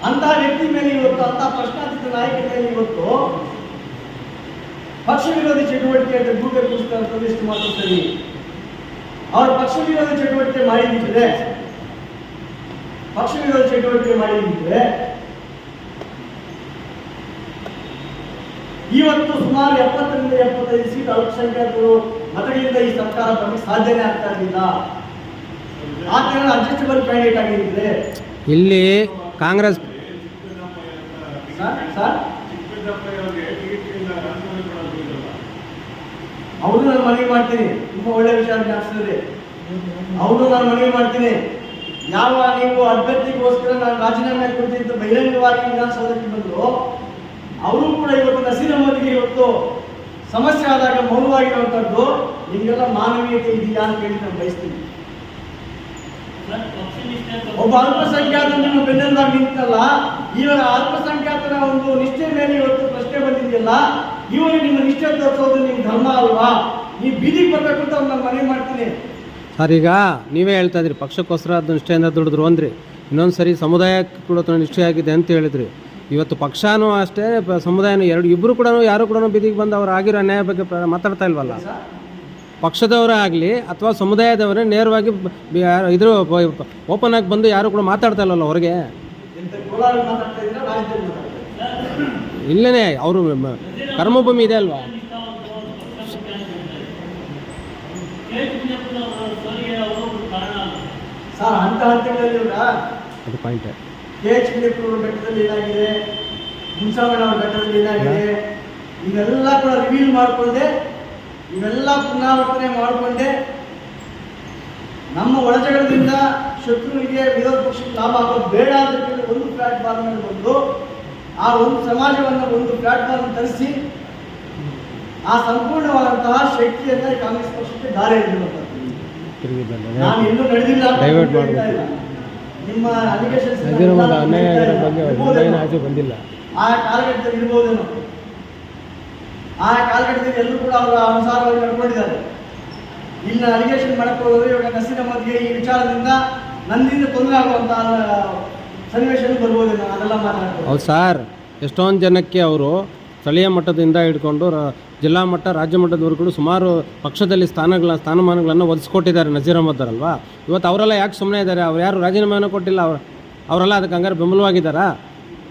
ಅಂತ ವ್ಯಕ್ತಿ ಮೇಲೆ ಇವತ್ತು, ಅಂತ ಪ್ರಶ್ನಾತೀತ ನಾಯಕರ ಮೇಲೆ ಇವತ್ತು ಪಕ್ಷ ವಿರೋಧಿ ಚಟುವಟಿಕೆ ಅಂತ ಗೂಗಲ್ ಪುಸ್ತಕ ಎಷ್ಟು ಮಾತ್ರ ಸರಿ. ಅವರು ಪಕ್ಷ ವಿರೋಧಿ ಚಟುವಟಿಕೆ ಮಾಡಿದ್ರೆ, ಪಕ್ಷ ವಿರೋಧಿ ಚಟುವಟಿಕೆ ಮಾಡಿದ್ರೆ ಇವತ್ತು ಸುಮಾರು 70ರಿಂದ 75 ಸೀಟ್ ಅಲ್ಪಸಂಖ್ಯಾತರು ಮತಗಳಿಂದ ಈ ಸರ್ಕಾರ ಬರಲಿಕ್ಕೆ ಸಾಧ್ಯನೇ ಆಗ್ತಾ ಇರಲಿಲ್ಲ. ಆ ತರ ಅಡ್ಜಸ್ಟಬಲ್ ಕ್ಯಾಂಡಿಡೇಟ್ ಆಗಿದ್ರೆ ಇಲ್ಲಿ ಕಾಂಗ್ರೆಸ್ ಅವರು ನಾನು ಮನವಿ ಮಾಡ್ತೀನಿ. ತುಂಬಾ ಒಳ್ಳೆ ವಿಚಾರ ಜ್ಞಾಪಿಸಿದ್ರೆ ಅವರು ನಾನು ಮನವಿ ಮಾಡ್ತೀನಿ. ಯಾವ ನೀವು ಅಭ್ಯರ್ಥಿಗೋಸ್ಕರ ನಾನು ರಾಜೀನಾಮೆ ಕೊಡ್ತೀನಿ ಅಂತ ಬಹಿರಂಗವಾಗಿ ವಿಧಾನಸೌಧಕ್ಕೆ ಬಂದರು, ಅವರು ಕೂಡ ಇವತ್ತು ನಸೀರ್ ಅಹಮದ್ಗೆ ಇವತ್ತು ಸಮಸ್ಯೆ ಆದಾಗ ಮೌನವಾಗಿರುವಂಥದ್ದು. ನಿಮಗೆಲ್ಲ ಮಾನವೀಯತೆ ಇದೆಯಾ ಅಂತ ಹೇಳಿ ನಾನು ಬಯಸ್ತೀನಿ. ಒಬ್ಬ ಅಲ್ಪಸಂಖ್ಯಾತ ನಿಮ್ಮ ಬೆನ್ನೆಲುಬಾಗಿ ನಿಂತಲ್ಲ, ಇವಾಗ ಅಲ್ಪಸಂಖ್ಯಾತರ ಒಂದು ನಿಷ್ಠೆ ಮೇಲೆ ಇವತ್ತು ಪ್ರಶ್ನೆ ಬಂದಿದೆಯಲ್ಲ, ಇವಾಗ ನಿಮ್ಮ ನಿಷ್ಠೆ ತೋರಿಸೋದು ನಿಮ್ಮ ಧರ್ಮ ಅಲ್ವಾ? ನೀವು ಬೀದಿಗೆ ಬರಬೇಕು ಅಂತ ನಾನು ಮನವಿ ಮಾಡ್ತೀನಿ. ಸರ್, ಈಗ ನೀವೇ ಹೇಳ್ತಾ ಇದ್ರಿ ಪಕ್ಷಕ್ಕೋಸ್ಕರ ಅದು ನಿಷ್ಠೆಯಿಂದ ದುಡಿದ್ರು ಅಂದ್ರಿ, ಇನ್ನೊಂದು ಸರಿ ಸಮುದಾಯಕ್ಕೆ ಕೂಡ ನಿಷ್ಠೆ ಆಗಿದೆ ಅಂತ ಹೇಳಿದ್ರಿ. ಇವತ್ತು ಪಕ್ಷನೂ ಅಷ್ಟೇ, ಸಮುದಾಯನೂ ಇಬ್ಬರು ಕೂಡ ಯಾರು ಕೂಡ ಬೀದಿಗೆ ಬಂದು ಅವ್ರು ಆಗಿರೋ ಅನ್ಯಾಯ ಬಗ್ಗೆ ಮಾತಾಡ್ತಾ ಇಲ್ವಲ್ಲ. ಪಕ್ಷದವರೇ ಆಗಲಿ ಅಥವಾ ಸಮುದಾಯದವರೇ ನೇರವಾಗಿ ಇದ್ರ ಓಪನ್ ಆಗಿ ಬಂದು ಯಾರು ಕೂಡ ಮಾತಾಡ್ತಾ ಇಲ್ವಲ್ಲ ಹೊರಗೆ. ಇಲ್ಲೇ ಅವರು ಕರ್ಮಭೂಮಿ ಇದೆ ಅಲ್ವಾ. ಅದು ಪಾಯಿಂಟ್. ಬೆಟ್ಟದಲ್ಲಿ ಏನಾಗಿದೆ, ಹುಣಸಮಣ್ಣ ಬೆಟ್ಟದಲ್ಲಿ ಏನಾಗಿದೆ, ಇವೆಲ್ಲ ಕೂಡ ರಿವೀಲ್ ಮಾಡಿಕೊಂಡೆ, ಇವೆಲ್ಲ ಪುನರಾವರ್ತನೆ ಮಾಡಿಕೊಂಡೆ ನಮ್ಮ ಒಳಜಗಳದಿಂದ ಶತ್ರುವಿಗೆ ವಿರೋಧ ಪಕ್ಷಕ್ಕೆ ಲಾಭ ಆಗೋದು ಬೇಡ ಅಂತ ಒಂದು ಪ್ಲಾಟ್ಫಾರ್ಮ್ ಮೇಲೆ ಬಂದು ಆ ಒಂದು ಸಮಾಜವನ್ನು ಒಂದು ಪ್ಲಾಟ್ಫಾರ್ಮ್ ತರಿಸಿ ಆ ಸಂಪೂರ್ಣವಾದಂತಹ ಶಕ್ತಿಯನ್ನ ಕಾಂಗ್ರೆಸ್ ಪಕ್ಷಕ್ಕೆ ದಾರಿ ಹಿಡಿದಿರುವಂಥದ್ದು. ನಾನು ಇನ್ನೂ ನಡೆದಿಲ್ಲ, ನಿಮ್ಮ ಅಲಿಗೇಷನ್ಸ್ ಬಂದಿಲ್ಲ. ಆ ಕಾಲಘಟ್ಟದಲ್ಲಿ ಇರ್ಬೋದೇನೋ, ಆ ಕಾಲಘಟ್ಟದಲ್ಲಿ ಎಲ್ಲರೂ ಕೂಡ ಅವರ ಅನುಸಾರವಾಗಿ ನಡ್ಕೊಂಡಿದ್ದಾರೆ. ಇನ್ನು ಅಲಿಗೇಷನ್ ಮಾಡಕ್ಕೆ ಹೋದ್ರೆ ಇವಾಗ ನಸೀರ್ ಅಹಮದ್ಗೆ ಈ ವಿಚಾರದಿಂದ ನನ್ನಿಂದ ತೊಂದರೆ ಆಗುವಂತಹ ಸನ್ನಿವೇಶ ಬರ್ಬೋದೇನೋ, ಅದೆಲ್ಲ ಮಾತಾಡ್ತಾರೆ. ಹೌದು ಸರ್, ಎಷ್ಟೊಂದು ಜನಕ್ಕೆ ಅವರು ಸ್ಥಳೀಯ ಮಟ್ಟದಿಂದ ಹಿಡ್ಕೊಂಡು ಜಿಲ್ಲಾ ಮಟ್ಟ ರಾಜ್ಯ ಮಟ್ಟದವರೆಗೂ ಸುಮಾರು ಪಕ್ಷದಲ್ಲಿ ಸ್ಥಾನಮಾನಗಳನ್ನು ಒದಗಿಸ್ಕೊಟ್ಟಿದ್ದಾರೆ ನಸೀರ್ ಅಹಮದ್ ಅಲ್ವಾ. ಇವತ್ತು ಅವರೆಲ್ಲ ಯಾಕೆ ಸುಮ್ಮನೆ ಇದ್ದಾರೆ? ಅವ್ರು ಯಾರು ರಾಜೀನಾಮೆಯನ್ನು ಕೊಟ್ಟಿಲ್ಲ, ಅವರೆಲ್ಲ ಅದಕ್ಕೆ ಹಂಗಾರೆ ಬೆಂಬಲವಾಗಿದ್ದಾರಾ?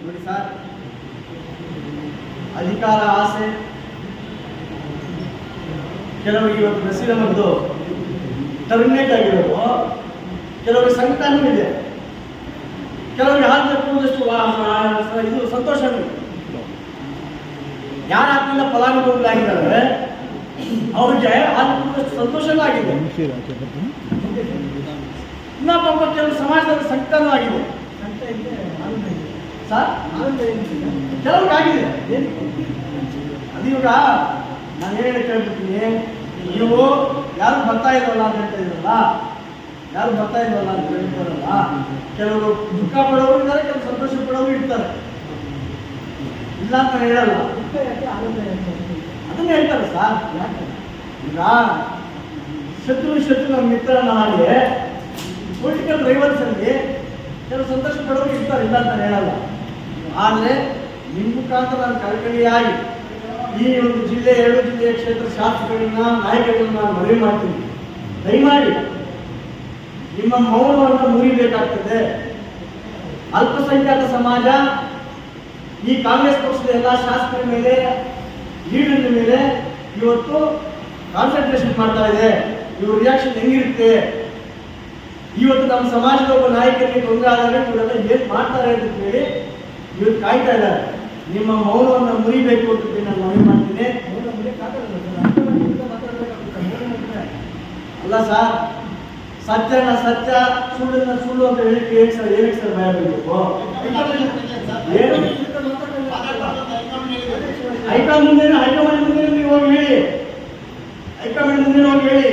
ನೋಡಿ ಸರ್, ಅಧಿಕಾರ ಆಸೆ ಕೆಲವರಿಗೆ ಇವತ್ತು ನಸೀರ್ ಅಹಮದ್ ಟರ್ಮಿನೇಟ್ ಆಗಿರೋದು, ಕೆಲವರಿಗೆ ಸಂಕಟನೂ ಇದೆ, ಕೆಲವರಿಗೆ ಹಾಕಿದಷ್ಟು ಇದು ಸಂತೋಷನೂ ಇದೆ. ಯಾರಾದ್ರಿಂದ ಫಲಾನುಭವಿಗಳಾಗಿದ್ದಾರೆ ಅವ್ರಿಗೆ ಹಾಕಿದಷ್ಟು ಸಂತೋಷನೂ ಆಗಿದೆ. ಇನ್ನ ಪಾಪ ಕೆಲವು ಸಮಾಜದಲ್ಲಿ ಸಂಕಟನೂ ಆಗಿದೆ ಸರ್, ಕೆಲವ್ರಿಗೆ ಆಗಿದೆ. ಅದು ಇವಾಗ ನಾನು ಏನು ಕೇಳ್ಬಿಡ್ತೀನಿ, ನೀವು ಯಾರು ಬರ್ತಾ ಇರೋಲ್ಲ ಅಂತ ಹೇಳ್ತಾ ಇದ್ರಲ್ಲ, ಯಾರು ಬರ್ತಾ ಇಲ್ವಲ್ಲ ಅಂತ ಹೇಳ್ತಾರಲ್ಲ, ಕೆಲವರು ದುಃಖ ಪಡೋರು ಇದ್ದಾರೆ, ಕೆಲವು ಸಂತೋಷ ಪಡೋರು ಇರ್ತಾರೆ, ಇಲ್ಲ ಅಂತ ಹೇಳಲ್ಲ, ಅದನ್ನ ಹೇಳ್ತಾರೆ ಸರ್. ಈಗ ಶತ್ರು ನಮ್ಮ ಮಿತ್ರನ ಹಾಗೆ ಪೊಲಿಟಿಕಲ್ ರೈವಲ್ಸ್ ಅಲ್ಲಿ ಕೆಲವು ಸಂತೋಷ ಪಡೋರು ಇರ್ತಾರೆ, ಇಲ್ಲ ಅಂತ ಹೇಳಲ್ಲ. ಆದರೆ ನಿಮ್ಮ ಮುಖಾಂತರ ನಾನು ಕಳಕಳಿಯಾಗಿ ಈ ಒಂದು ಜಿಲ್ಲೆ, 2 ಜಿಲ್ಲೆಯ ಕ್ಷೇತ್ರ ಶಾಸಕರನ್ನ, ನಾಯಕರನ್ನ ನಾನು ಮನವಿ ಮಾಡ್ತೀನಿ, ದಯಮಾಡಿ ನಿಮ್ಮ ಮೌನವನ್ನು ಮುರಿಬೇಕಾಗ್ತದೆ. ಅಲ್ಪಸಂಖ್ಯಾತ ಸಮಾಜ ಈ ಕಾಂಗ್ರೆಸ್ ಪಕ್ಷದ ಎಲ್ಲ ಶಾಸಕರ ಮೇಲೆ, ಲೀಡರ್ ಮೇಲೆ ಇವತ್ತು ಕಾನ್ಸಂಟ್ರೇಷನ್ ಮಾಡ್ತಾ ಇದೆ. ಇವ್ರ ರಿಯಾಕ್ಷನ್ ಹೆಂಗಿರುತ್ತೆ, ಇವತ್ತು ನಮ್ಮ ಸಮಾಜದ ಒಬ್ಬ ನಾಯಕರಿಗೆ ತೊಂದರೆ ಆದಾಗ ಇವರೆಲ್ಲ ಏನ್ ಮಾಡ್ತಾರೆ ಅಂತ ಹೇಳಿ ಇವತ್ತು ಕಾಯ್ತಾ ಇದ್ದಾರೆ. ನಿಮ್ಮ ಮೌನವನ್ನು ಮುರಿಬೇಕು ಅಂತ ನಾನು ಮನವಿ ಮಾಡ್ತೀನಿ. ಅಲ್ಲ ಸರ್, ಸತ್ಯನ ಸತ್ಯ, ಸುಳ್ಳನ್ನ ಸುಳ್ಳು ಅಂತ ಹೇಳಿಕ್ಕೆ ಏನಕ್ಕೆ ಸರ್ ಭಯ ಬೀಳಬೇಕು? ಹೈಕಮಾಂಡ್ ಮುಂದೆ ನೀವು ಹೋಗಿ ಹೇಳಿ, ಹೈಕಮಾಂಡ್ ಮುಂದೆ ಹೋಗಿ ಹೇಳಿ,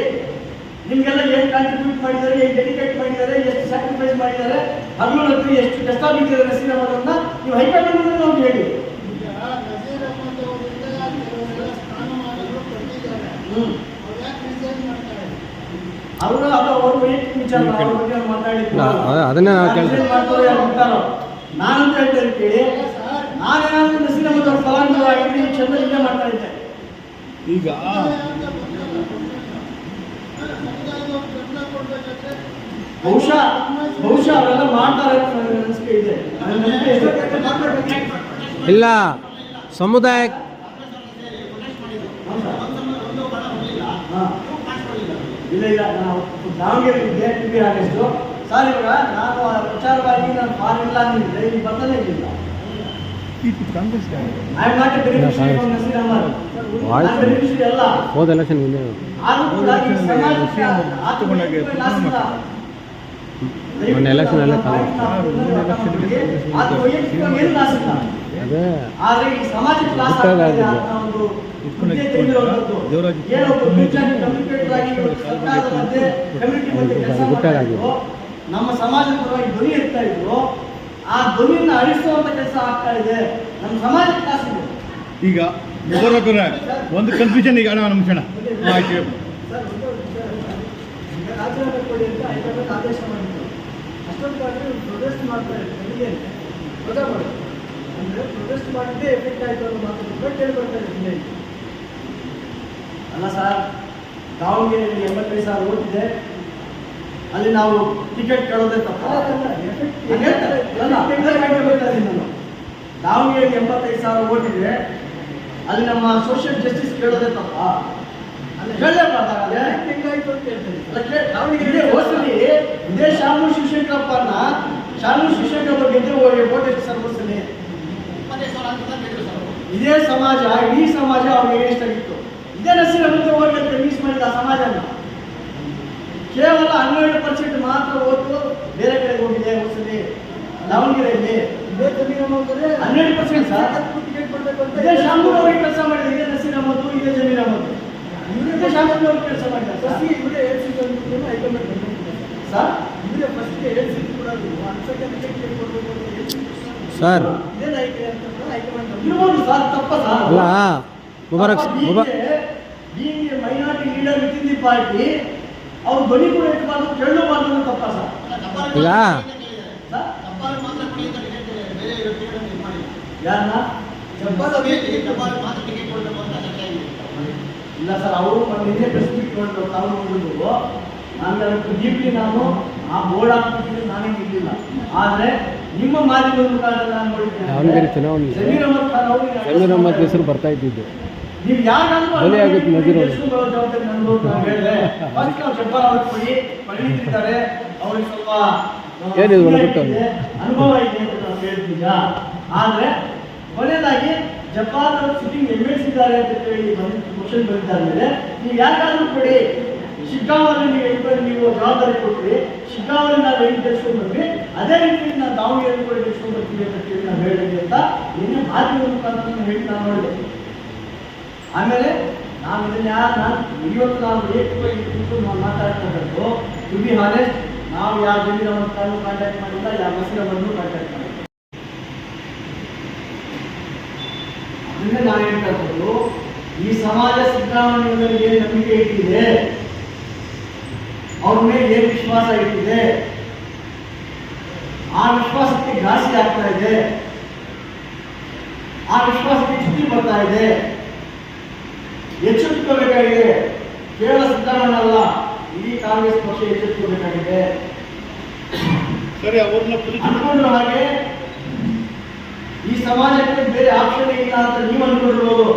ನಿಮ್ಗೆಲ್ಲ ಏನು ಕಾಂಟ್ರಿಬ್ಯೂಟ್ ಮಾಡಿದ್ದಾರೆ, ಏನು ಡೆಡಿಕೇಟ್ ಮಾಡಿದ್ದಾರೆ, ಎಷ್ಟು ಸ್ಯಾಕ್ರಿಫೈಸ್ ಮಾಡಿದ್ದಾರೆ, ಹಗಲು ಎಷ್ಟು ಕಷ್ಟ ಬಿದ್ದಿದ್ದಾರೆ ನಸೀರ್ ಅಹಮದ್, ನೀವು ಹೈಕಮಾಂಡ್ ಮುಂದೆ ಹೋಗಿ ಹೇಳಿ. ಅವರು ಅದು ಅವ್ರ ವೈಯಕ್ತಿಕ ವಿಚಾರ, ಅವ್ರ ಬಗ್ಗೆ ಮಾತಾಡಿ ಅದನ್ನೇ ನಾವು ಕೇಳ್ತೀವಿ. ನಾನಂತ ಹೇಳ್ತೇನೆ ಕೇಳಿ, ನಾನೇನಾದ್ರೂ ನಸೀರ್ ಅಹಮದ್ ಅವ್ರ ಫಲಾನುಭವಿಯಾಗಿದ್ರೆ ಈ ಕ್ಷೇತ್ರ ಇಲ್ಲೇ ಮಾಡ್ತಾ ಇದ್ದೆ. ಈಗ ಬಹುಶಃ ಅವೆಲ್ಲ ಮಾಡ್ತಾರೆ ಅಂತ ನನಗೆ ಅನಿಸಿಕೆ ಇದೆ. ನನ್ನ ನಂಬಿಕೆ ಇದೆ. ಇಲ್ಲ ಸಮುದಾಯ ಇಲ್ಲ ನಾವು ದಾವಣಗೆರೆ ಇದ್ದೆ ಟಿವಿ ಆಗಿತ್ತು ಸರ್. ಇವಾಗ ನಾನು ಪ್ರಚಾರವಾಗಿ ನಾನು ಫಾರ್ ಇಲ್ಲ ಅಂದಿದ್ರೆ ಇಲ್ಲಿ ಬರ್ತಾನೆ ಇರಲಿಲ್ಲ. Congress I am not a beneficiary from Naseer Ahmed. ನಾನು ಬೆನಿಫಿಷರಿ ಅಲ್ಲ. ಹೋದ ಎಲೆಕ್ಷನ್ ಹಿಂದೆ ಆದ್ರೂ ಕೂಡ ಈ ಸಮಾಜಕ್ಕೆ ಮೊನ್ನೆ ಎಲೆಕ್ಷನ್ ಅಲ್ಲೇ ಅದು ವೈಯಕ್ತಿಕವಾಗಿ ಏನು ಲಾಸ್ ಇಲ್ಲ. ಅದೇ ಆದ್ರೆ ಈ ಸಮಾಜಕ್ಕೆ ಲಾಸ್ ಆಗ್ತದೆ ಅಂತ ಒಂದು ಹುದ್ದೆ ತೆಗೆದಿರುವಂಥದ್ದು. ಏನೋ ಒಬ್ಬ ಮ್ಯೂಚುವಲ್ ಕಮ್ಯುನಿಕೇಟರ್ ಆಗಿ ಸರ್ಕಾರದ ಮಧ್ಯೆ ಕಮ್ಯುನಿಟಿ ಮಧ್ಯೆ ಕೆಲಸ ಮಾಡ್ತಾ ಇದ್ರು, ನಮ್ಮ ಸಮಾಜದ ಪರವಾಗಿ ಧ್ವನಿ ಎತ್ತಾ ಇದ್ರು. ಆ ಧ್ವನಿಯನ್ನ ಅಳಿಸುವಂತ ಕೆಲಸ ಆಗ್ತಾ ಇದೆ. ನಮ್ಮ ಸಮಾಜಕ್ಕೆ ಲಾಸ್ ಇದೆ. ಈಗ ಒಂದು ಕನ್ಫ್ಯೂಷನ್ ಈಗ ನಮ್ಮ ಕ್ಷಣ ಆಯ್ತು. ರಾಜೀನಾಮೆ ಕೊಡಿ ಅಂತ ಹೈಕಮಾಂಡ್ ಆದೇಶ ಮಾಡಿದ್ರು. ಅಷ್ಟೊಂದಾಗಿ ಪ್ರೊಟೆಸ್ಟ್ ಮಾಡ್ತಾರೆ ವಜಾ ಮಾಡಿ ಅಂದರೆ ಪ್ರೊಟೆಸ್ಟ್ ಮಾಡಿದ್ದೇ ಎಫೆಕ್ಟ್ ಆಯಿತು ಅನ್ನೋ ಮಾತು ಕೇಳಿ ಬರ್ತಾರೆ. ಅಲ್ಲ ಸರ್, ದಾವಣಗೆರೆಯಲ್ಲಿ 85,000 ಓಟ್ ಇದೆ. ಅಲ್ಲಿ ನಾವು ಟಿಕೆಟ್ ಕೇಳೋದೇ ತಪ್ಪ. ನಾನು ದಾವಣಗೆರೆಯಲ್ಲಿ 85,000 ಓಟ್ ಇದೆ. ಅಲ್ಲಿ ನಮ್ಮ ಸೋಷಿಯಲ್ ಜಸ್ಟಿಸ್ ಕೇಳೋದೇ ತಪ್ಪ. ಇದೇ ಶಾಮೂರ್ ಶಿವಶಂಕರಪ್ಪನ ಬಗ್ಗೆ ಓಟ್ ಎಷ್ಟು ಸರ್ವಸ್ಸಲ್ಲಿ ಇದೇ ಸಮಾಜ, ಇಡೀ ಸಮಾಜ ಅವ್ರಿಗೆ ಎಷ್ಟಾಗಿತ್ತು. ಇದೇ ನಸೀರ್ ಅಹಮದ್ ಹೋಗಿ ಮೀಸ್ ಮಾಡಿದ ಸಮಾಜನ ಕೇವಲ 12% ಮಾತ್ರ ಓಟು ಬೇರೆ ಕಡೆಗೆ ಹೋಗಿದೆ. ಹೊಸಲಿ ದಾವಣಗೆರೆಯಲ್ಲಿ 12% ಸರ್. ಇದೇ ಶಾಮೂರ್ ಅವರಿಗೆ ಕೆಲಸ ಮಾಡಿದೆ. ಇದೇ ನಸೀರ್ ಅಹಮದ್, ಇದೇ ಜಮೀರ್ ಅಹಮದ್, ಇವರೇ ಶಾಮೂರ್ ಅವ್ರಿಗೆ ಕೆಲಸ ಮಾಡಿದ್ದಾರೆ ಸರ್. ಇವರೇ 7 ಸೀಟ್ ಅಂತ ಹೈಕಮಾಂಡ್ ಸರ್. ಇವರೇ ಫಸ್ಟ್ಗೆ 7 ಸೀಟ್ ಕೂಡ ಸರ್ ಇರ್ಬೋದು ಸರ್. ತಪ್ಪ ಸರ್. ಅಲ್ಲ Mubarak minority leader with in the party ಅವ್ರು ಧ್ವನಿ ಕೂಡ ಎತ್ತಬಾರ್ದು, ಕೇಳಬಾರ್ದು ತಪ್ಪ ಸರ್. ಈಗ ಯಾರನ್ನ ಇಲ್ಲ ಸರ್, ಅವರು ನಿನ್ನೆ ಪ್ರೆಸ್ ಮೀಟ್ ಮಾಡಿದ್ರು. ತಾವು ನೋಡಿದ್ರು. ನಾನು ಡೀಪ್ಲಿ ನಾನು ಆ ಬೋರ್ಡ್ ಹಾಕ್ತಿದ್ರೆ ನಾನೇನು ಇರಲಿಲ್ಲ. ಆದರೆ ನಿಮ್ಮ ಮಾಧ್ಯಮದ ಮುಖಾಂತರ ನಾನು ದಾವಣಗೆರೆ ಚುನಾವಣೆ ಜಮೀರ್ ಅಹಮದ್ ಖಾನ್ ಜಮೀರ್ ಅಹಮದ್ ಹೆಸರು ಬರ್ತಾ ಇದ್ದಿದ್ದು. ನೀವು ಯಾರಾದ್ರೂ ಬಲಿ ಆಗುತ್ತೆ ನಜೀರ್ ಅವರು. ಜವಾಬ್ದಾರಿ ನಂದು ಅಂತ ಹೇಳಿದೆ. ಫಸ್ಟ್ ನಾವು ಜಬ್ಬಾರ್ ಅವ್ರಿಗೆ ಕೊಡಿ, ಪರಿಣಿತಿದ್ದಾರೆ, ಅವ್ರಿಗೆ ಸ್ವಲ್ಪ ಏನಿದೆ ಒಳಗೊಟ್ಟು ಅನುಭವ ಇದೆ ಅಂತ ನಾವು ಹೇಳ್ತೀಗ. ಆದರೆ ಕೊನೆಯದಾಗಿ ಜಬ್ಬಾರ್ ಅವರು ಸಿಟ್ಟಿಂಗ್ ಎಮ್ಮೆಲ್ಸ್ ಇದ್ದಾರೆ ಅಂತ ಹೇಳಿ ಕ್ವಶನ್ ಬಂದಿದ್ದಾರೆ ಮೇಲೆ ನೀವು ಯಾಕಾದ್ರೂ ಕೊಡಿ. ಶಿಗ್ಗಾಂವಲ್ಲಿ ನೀವು ಜವಾಬ್ದಾರಿ ಕೊಟ್ರಿ, ಶಿಗ್ಗಾಂವಲ್ಲಿ ನಾವು ಹೆಂಗೆ ಗೆಲ್ಸ್ಕೊಂಡು ಬಂದ್ವಿ, ಅದೇ ರೀತಿ ನಾವು ದಾವಣಗೆರೆ ಕೂಡ ಗೆಲ್ಸ್ಕೊಂಡು ಬರ್ತೀವಿ ಅಂತ ಹೇಳಿ ನಾವು ಹೇಳಿದ್ವಿ ಅಂತ ನಿನ್ನೆ ಮಾಧ್ಯಮದ ಮುಖಾಂತರ ಹೇಳಿ ನಾನು ನೋಡಿದೆ. ಆಮೇಲೆ ನಾನು ಇದನ್ನ ಇವತ್ತು ನಾವು ಕೂತು ನಾವು ಮಾತಾಡ್ತಕ್ಕಂಥದ್ದು ಟು ಬಿ ಹಾನೆಸ್ಟ್, ನಾವು ಯಾವ ಜಮೀರ್ ಅಹಮದ್ ಖಾನ್ ಕಾಂಟ್ಯಾಕ್ಟ್ ಮಾಡಿಲ್ಲ, ಯಾವ ನಸೀರ್ ಅಹಮದ್ ಕಾಂಟ್ಯಾಕ್ಟ್ ಮಾಡಿಲ್ಲ. ಅದನ್ನೇ ನಾನು ಹೇಳ್ತಾ ಇರೋದು, ಈ ಸಮಾಜ ಸಿದ್ದರಾಮಯ್ಯನವರಿಗೆ ನಂಬಿಕೆ ಇಟ್ಟಿದೆ, ಅವ್ರ ಮೇಲೆ ಏನು ವಿಶ್ವಾಸ ಇಟ್ಟಿದೆ, ಆ ವಿಶ್ವಾಸಕ್ಕೆ ಘಾಸಿ ಆಗ್ತಾ ಇದೆ, ಆ ವಿಶ್ವಾಸಕ್ಕೆ ಚ್ಯುತಿ ಬರ್ತಾ ಇದೆ. ಎಚ್ಚೆತ್ತುಕೋಬೇಕಾಗಿದೆ. ಕೇವಲ ಸಿದ್ದರಾಮಯ್ಯ ಅಲ್ಲ, ಇಡೀ ಕಾಂಗ್ರೆಸ್ ಪಕ್ಷ ಎಚ್ಚೆತ್ತುಕೋಬೇಕಾಗಿದೆ. ಸರಿ, ಅವ್ರನ್ನ ಅನ್ಕೊಂಡ್ರು ಹಾಗೆ ಈ ಸಮಾಜಕ್ಕೆ ಬೇರೆ ಆಪ್ಷನ್ ಇಲ್ಲ ಅಂತ ನೀವು ಅನ್ಕೊಂಡಿರ್ಬೋದು.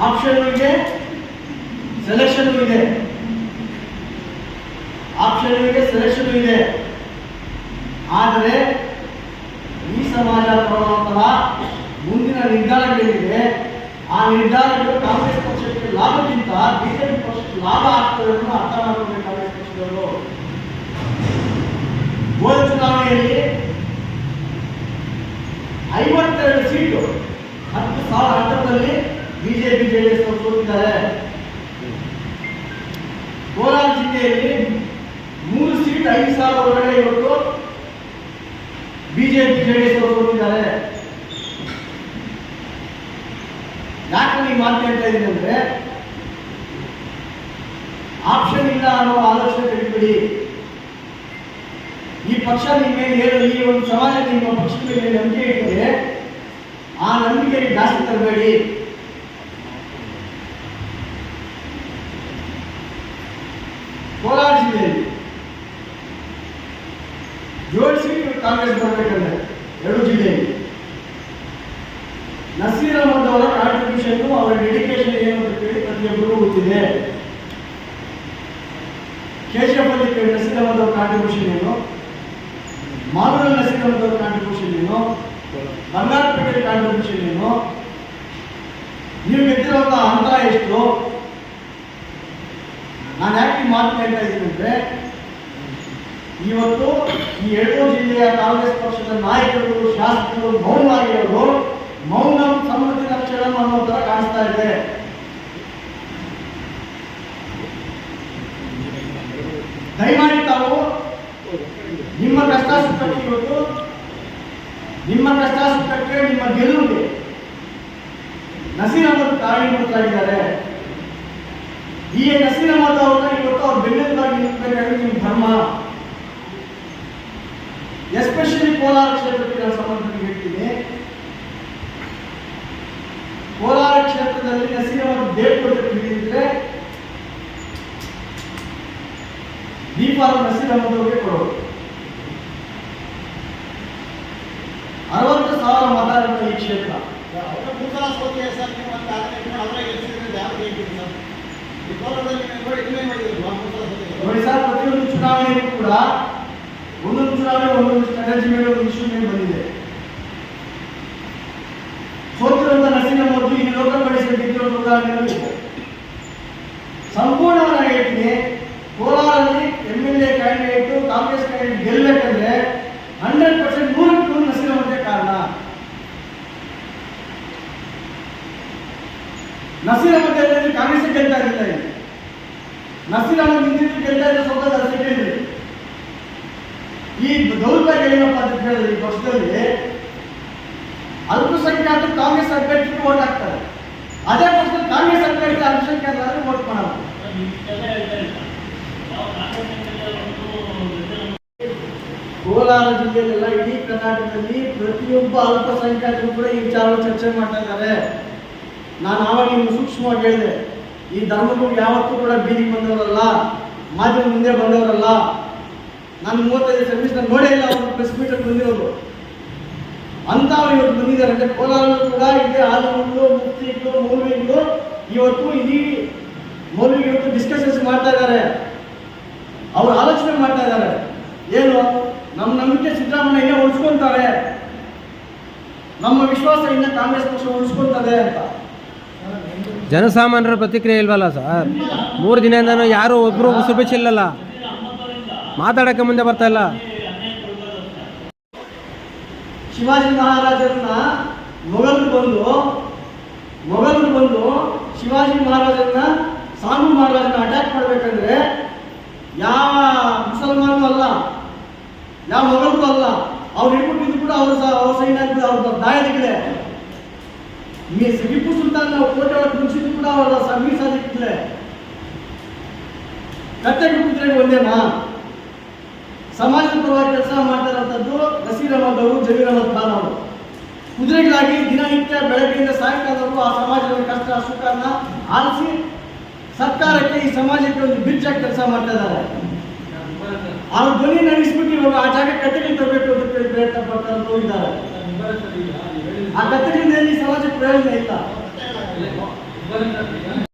ಆಪ್ಷನ್ ಇದೆ, ಸೆಲೆಕ್ಷನ್ ಇದೆ, ಆಪ್ಷನ್ ಇದೆ, ಸೆಲೆಕ್ಷನ್ ಇದೆ. ಆದರೆ ಈ ಸಮಾಜ ತಗೊಳ್ಳುವಂತಹ ಮುಂದಿನ ನಿರ್ಧಾರಗಳೇನಿದೆ, ಆ ನಿರ್ಧಾರಗಳು ಕಾಂಗ್ರೆಸ್ ಪಕ್ಷಕ್ಕೆ ಲಾಭಕ್ಕಿಂತ ಬಿಜೆಪಿ ಪಕ್ಷಕ್ಕೆ ಲಾಭ ಆಗ್ತದೆ ಅಂತ ಅರ್ಥ ಮಾಡಬೇಕು ಕಾಂಗ್ರೆಸ್ ಪಕ್ಷದವರು. ಹೋದ ಚುನಾವಣೆಯಲ್ಲಿ 52 ಸೀಟು 10,000 ಅಂತರದಲ್ಲಿ ಬಿಜೆಪಿ ಜೆಡಿಎಸ್ ಅವರು ಸೋತಿದ್ದಾರೆ. ಕೋಲಾರ ಜಿಲ್ಲೆಯಲ್ಲಿ 3 ಸೀಟ್ 5,000 ಒಳಗಡೆ ಇವತ್ತು ಬಿಜೆಪಿ ಜೆಡಿಎಸ್ ಅವರು ಸೋತಿದ್ದಾರೆ. ಯಾಕೆ ನೀವು ಮಾತು ಹೇಳ್ತಾ ಇದ್ದೀನಿ ಅಂದ್ರೆ, ಆಪ್ಷನ್ ಇಲ್ಲ ಅನ್ನೋ ಆಲೋಚನೆ ತೆಗೆದುಬಿಡಿ. ಈ ಪಕ್ಷ ನಿಮ್ಮ ಮೇಲೆ ಏನು, ಈ ಒಂದು ಸಮಾಜ ನಿಮ್ಮ ಪಕ್ಷದ ಮೇಲೆ ನಂಬಿಕೆ ಇಟ್ಟರೆ ಆ ನಂಬಿಕೆಗೆ ಜಾಸ್ತಿ ತರಬೇಡಿ. ಕೋಲಾರ ಜಿಲ್ಲೆಯಲ್ಲಿ ಜೋಡಿಸಿ ಕಾಂಗ್ರೆಸ್ ಬರಬೇಕಂದ್ರೆ ಎರಡು ಜಿಲ್ಲೆಯಲ್ಲಿ ನಸೀರ್ ಅಹಮದ್ ಅವರ ಕಾಂಟ್ರಿಬ್ಯೂಷನ್, ಅವರ ಡೆಡಿಕೇಶನ್ ಏನು ಅಂತ ಹೇಳಿ ಪ್ರತಿಯೊಬ್ಬರಿಗೂ ಗೊತ್ತಿದೆ. KGF ಅಲ್ಲಿ ನಸೀರ್ ಅಹಮದ್ ಅವರ ಕಾಂಟ್ರಿಬ್ಯೂಷನ್ ಏನು, ಮಾಲೂರಲ್ಲಿ ನಸೀರ್ ಅಹಮದ್ ಅವರ ಕಾಂಟ್ರಿಬ್ಯೂಷನ್ ಏನು, ಬಂಗಾರಪೇಟೆ ಕಾಂಟ್ರಿಬ್ಯೂಷನ್ ಏನು, ನೀವು ಗೆದ್ದಿರುವಂತಹ ಹಂತ ಎಷ್ಟು? ನಾನು ಯಾಕೆ ಈ ಮಾತು ಹೇಳ್ತಾ ಇದ್ದೀನಿ ಅಂದ್ರೆ, ಇವತ್ತು ಈ ಎರಡೂ ಜಿಲ್ಲೆಯ ಕಾಂಗ್ರೆಸ್ ಪಕ್ಷದ ನಾಯಕರು, ಶಾಸಕರು ಮೌನವಾಗಿರೋರು ಮೌನ ಸಮ್ಮತಿ ಲಕ್ಷಣ ಅನ್ನೋ ತರ ಕಾಣಿಸ್ತಾ ಇದೆ. ದಯಮಾಡಿ ತಾವು ನಿಮ್ಮ ಕಷ್ಟ ಸುಖಕ್ಕೆ ಇವತ್ತು ನಿಮ್ಮ ಕಷ್ಟ ಸುಖಕ್ಕೆ ನಿಮ್ಮ ಗೆಲುವಿಗೆ ನಸೀರ್ ಅಹಮದ್ ಕಾರಣೀಭೂತರಾಗಿದ್ದಾರೆ. ಈ ನಸೀರ್ ಅಹಮದ್ ಅವ್ರನ್ನ ಇವತ್ತು ಅವ್ರ ಬೆನ್ನೆಲುಬಾಗಿ ನಿಂತಬೇಕಾದ್ರೆ ನಿಮ್ಮ ಧರ್ಮ. ಎಸ್ಪೆಷಲಿ ಕೋಲಾರ ಕ್ಷೇತ್ರಕ್ಕೆ ನಾನು ಸಂಬಂಧಪಟ್ಟ ಹೇಳ್ತೀನಿ. ಕೋಲಾರ ಕ್ಷೇತ್ರದಲ್ಲಿ ನಸೀರ್ ಅಹಮದ್ ಡೇಟ್ ಕೊಟ್ಟಿದ್ರೆ ದೀಪಾವಳಿ ನಸೀರ್ ಅಹಮದ್ ಅವರಿಗೆ ಕೊಡೋದು. 60,000 ಮತ ಇರುವ ಈ ಕ್ಷೇತ್ರ ನೋಡಿ ಸರ್, ಪ್ರತಿಯೊಂದು ಚುನಾವಣೆಗೂ ಕೂಡ ಒಂದೊಂದು ಚುನಾವಣೆ ಒಂದೊಂದು ಸ್ಟ್ರಾಟಜಿ ಮೇಲೆ ಒಂದು ಇಶ್ಯೂ ಮೇಲೆ ಬಂದಿದೆ. ಸೋತಿರುವಂತ ನಸೀರ್ ಅಹಮದ್ ಈ ಲೋಕಲ್ ಬಾಡಿ ಗೆದ್ದಿರುವ ಉದಾಹರಣೆಗಳು ಇದೆ. ಸಂಪೂರ್ಣವಾಗಿ ಹೇಳ್ತೀನಿ, ಕೋಲಾರಲ್ಲಿ MLA ಕ್ಯಾಂಡಿಡೇಟ್ ಕಾಂಗ್ರೆಸ್ ಕ್ಯಾಂಡಿಡೇಟ್ ಗೆಲ್ಲಬೇಕಂದ್ರೆ 100% 100% ನಸೀರ್ ಅಹಮದ್ಗೆ ಕಾರಣ. ನಸೀರ್ ಅಹಮದ್ ಹೇಳಿದ್ರೆ ಕಾಂಗ್ರೆಸ್ ಗೆಲ್ತಾ ಇರಲಿಲ್ಲ. ಇಲ್ಲಿ ನಸೀರ್ ಅಹಮದ್ ನಿಂತಿದ್ದು ಗೆಲ್ತಾ ಇದ್ದ ಸ್ವತಃ ಸೆಕೆಂಡ್ರಿ. ಈ ದೌರ್ಭಾಗ್ಯ ಏನಪ್ಪ ಅಂತ ಹೇಳಿದ್ರೆ, ಈ ಪಕ್ಷದಲ್ಲಿ ಅಲ್ಪಸಂಖ್ಯಾತರು ಕಾಂಗ್ರೆಸ್ ಅಭ್ಯರ್ಥಿಗೆ ವೋಟ್ ಹಾಕ್ತಾರೆ. ಅದೇ ಪಕ್ಷದಲ್ಲಿ ಕಾಂಗ್ರೆಸ್ ಅಭ್ಯರ್ಥಿ ಅಲ್ಪಸಂಖ್ಯಾತರಾದ್ರೆ ವೋಟ್ ಮಾಡಲ್ಲ. ಕೋಲಾರ ಜಿಲ್ಲೆಯಲ್ಲೆಲ್ಲ ಇಡೀ ಕರ್ನಾಟಕದಲ್ಲಿ ಪ್ರತಿಯೊಬ್ಬ ಅಲ್ಪಸಂಖ್ಯಾತರು ಕೂಡ ಈ ವಿಚಾರವನ್ನು ಚರ್ಚೆ ಮಾಡ್ತಾ ಇದ್ದಾರೆ. ನಾನು ಆವಾಗ ನಿಮ್ಗೆ ಸೂಕ್ಷ್ಮವಾಗಿ ಹೇಳಿದೆ, ಈ ಧರ್ಮಗಳು ಯಾವತ್ತೂ ಕೂಡ ಬೀದಿಗೆ ಬಂದವರಲ್ಲ, ಮಾಧ್ಯಮ ಮುಂದೆ ಬಂದವರಲ್ಲ. ನಾನು 35 ಸರ್ವಿಸ್ ನೋಡೇ ಇಲ್ಲ ಅವರು ಪ್ರೆಸ್ ಮೀಟಲ್ಲಿ ಬಂದಿರೋದು ಅಂತ ಅವ್ರು ಇವತ್ತು ಬಂದಿದ್ದಾರೆ. ಅಂದ್ರೆ ಕೋಲಾರಲ್ಲೂ ಕೂಡ ಇದೆ ಆಲೂರು, ಮುಫ್ತಿಗಳು, ಮೌಲ್ವಿಗಳು ಇವತ್ತು ಇಡೀ ಮೌಲ್ವಿಗೆ ಇವತ್ತು ಡಿಸ್ಕಷನ್ಸ್ ಮಾಡ್ತಾ ಇದ್ದಾರೆ. ಅವ್ರು ಆಲೋಚನೆ ಮಾಡ್ತಾ ಇದ್ದಾರೆ, ಏನು ನಮ್ಮ ನಂಬಿಕೆ ಸಿದ್ದರಾಮಯ್ಯ ಇನ್ನ ಉಳಿಸ್ಕೊಂತಾರೆ, ನಮ್ಮ ವಿಶ್ವಾಸ ಇನ್ನ ಕಾಂಗ್ರೆಸ್ ಪಕ್ಷ ಉಳಿಸ್ಕೊಂತದೆ ಅಂತ. ಜನಸಾಮಾನ್ಯರ ಪ್ರತಿಕ್ರಿಯೆ ಇಲ್ವಲ್ಲ ಸರ್? 3 ದಿನದಿಂದನೂ ಯಾರು ಒಬ್ಬರು ಸುಭಿಚಿಲ್ಲಲ್ಲ, ಮಾತಾಡೋಕ್ಕೆ ಮುಂದೆ ಬರ್ತಾ ಇಲ್ಲ. ಶಿವಾಜಿ ಮಹಾರಾಜರನ್ನ ಮೊಘಲರು ಬಂದು ಶಿವಾಜಿ ಮಹಾರಾಜರನ್ನ, ಸಾಂಬು ಮಹಾರಾಜರನ್ನ ಅಟ್ಯಾಕ್ ಮಾಡ್ಬೇಕಂದ್ರೆ ಯಾವ ಮುಸಲ್ಮಾನರು ಅಲ್ಲ, ಯಾವ ಮೊಘಲರು ಅಲ್ಲ, ಅವ್ರು ಹಿಡ್ಕೊಟ್ಟಿದ್ದು ಕೂಡ ಅವ್ರ ಸೈನ್ಯ ಅವ್ರ ದಾಯದಿಗಿದೆ. ಟಿಪ್ಪು ಸುಲ್ತಾನ್ ಕೋಟೆ ಒಳಗೆ ಮುಗಿಸಿದ್ದು ಕೂಡ ಅವರ ಮೀಸಾದಿಕ್ಕಿದೆ. ಕತ್ತೆಗೆ ಕುದುರೆಗೆ ಒಂದೇನಾ? ಸಮಾಜದ ಪರವಾಗಿ ಕೆಲಸ ಮಾಡ್ತಿರೋಂಥದ್ದು ನಸೀರ್ ಅಹಮದ್ ಅವರು, ಜಮೀರ್ ಅಹಮದ್ ಖಾನ್ ಅವರು. ಕುದುರೆಗಳಾಗಿ ದಿನನಿತ್ಯ ಬೆಳಗ್ಗೆಯಿಂದ ಸಾಯಂಕಾಲದವರೆಗೂ ಆ ಸಮಾಜದ ಕಷ್ಟ ಸುಖನ ಆಲಿಸಿ ಸರ್ಕಾರಕ್ಕೆ, ಈ ಸಮಾಜಕ್ಕೆ ಒಂದು ಬ್ರಿಡ್ಜ್ ಆಗಿ ಕೆಲಸ ಮಾಡ್ತಾ ಇದ್ದಾರೆ. ಅವ್ರ ಧ್ವನಿ ನಡೆಸ್ಬಿಟ್ಟು ಇವಾಗ ಆ ಜಾಗ ಕತ್ತೆಗಳು ತರಬೇಕು ಅಂತ ಪ್ರಯತ್ನ ಪಡ್ತಾ ಇದ್ದಾರೆ. ಆ ಕತ್ತೆಗಳಿಂದ ಈ ಸಮಾಜಕ್ಕೆ ಪ್ರಯೋಜನ ಇಲ್ಲ.